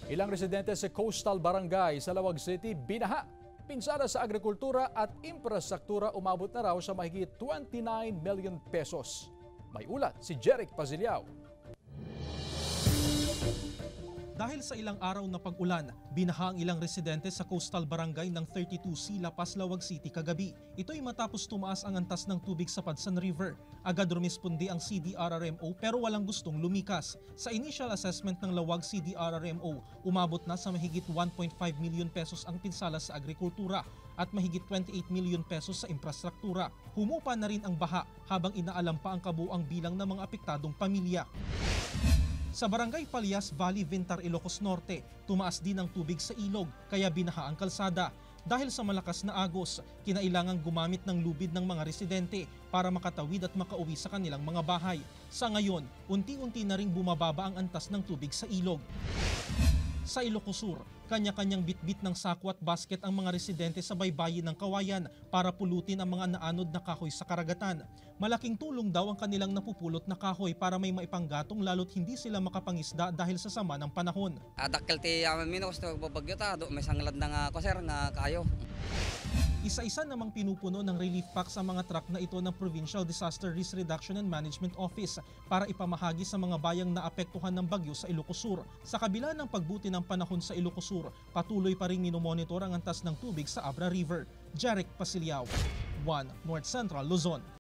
Ilang residente sa Coastal Barangay sa Lawag City binaha. Pinsala sa agrikultura at infrastruktura umabot na raw sa mahigit 29 million pesos. May ulat si Jeric Paziliao. Dahil sa ilang araw na pag-ulan, binaha ang ilang residente sa Coastal Barangay ng 32C La Paz, Lawag City kagabi. Ito'y matapos tumaas ang antas ng tubig sa Padsan River. Agad rumispondi ang CDRRMO pero walang gustong lumikas. Sa initial assessment ng Lawag CDRRMO, umabot na sa mahigit 1.5 million pesos ang pinsala sa agrikultura at mahigit 28 million pesos sa infrastruktura. Humupa na rin ang baha habang inaalam pa ang kabuuang bilang ng mga apektadong pamilya. Sa Barangay Palias Valley, Vintar, Ilocos Norte, tumaas din ang tubig sa ilog kaya binaha ang kalsada. Dahil sa malakas na agos, kinailangang gumamit ng lubid ng mga residente para makatawid at makauwi sa kanilang mga bahay. Sa ngayon, unti-unti na ring bumababa ang antas ng tubig sa ilog. Sa Ilocos Sur, kanya-kanyang bitbit ng sako at basket ang mga residente sa baybayin ng Kawayan para pulutin ang mga naanod na kahoy sa karagatan. Malaking tulong daw ang kanilang napupulot na kahoy para may maipanggatong lalo't hindi sila makapangisda dahil sa sama ng panahon. Adakkel ti amin minos to babagyo ta do may sanglad nga kuser nga kayo. Isa-isa namang pinupuno ng relief pack sa mga truck na ito ng Provincial Disaster Risk Reduction and Management Office para ipamahagi sa mga bayang naapektuhan ng bagyo sa Ilocos Sur. Sa kabila ng pagbuti ng panahon sa Ilocos Sur, patuloy pa rin minomonitor ang antas ng tubig sa Abra River. Jeric Paziliao, 1 North Central Luzon.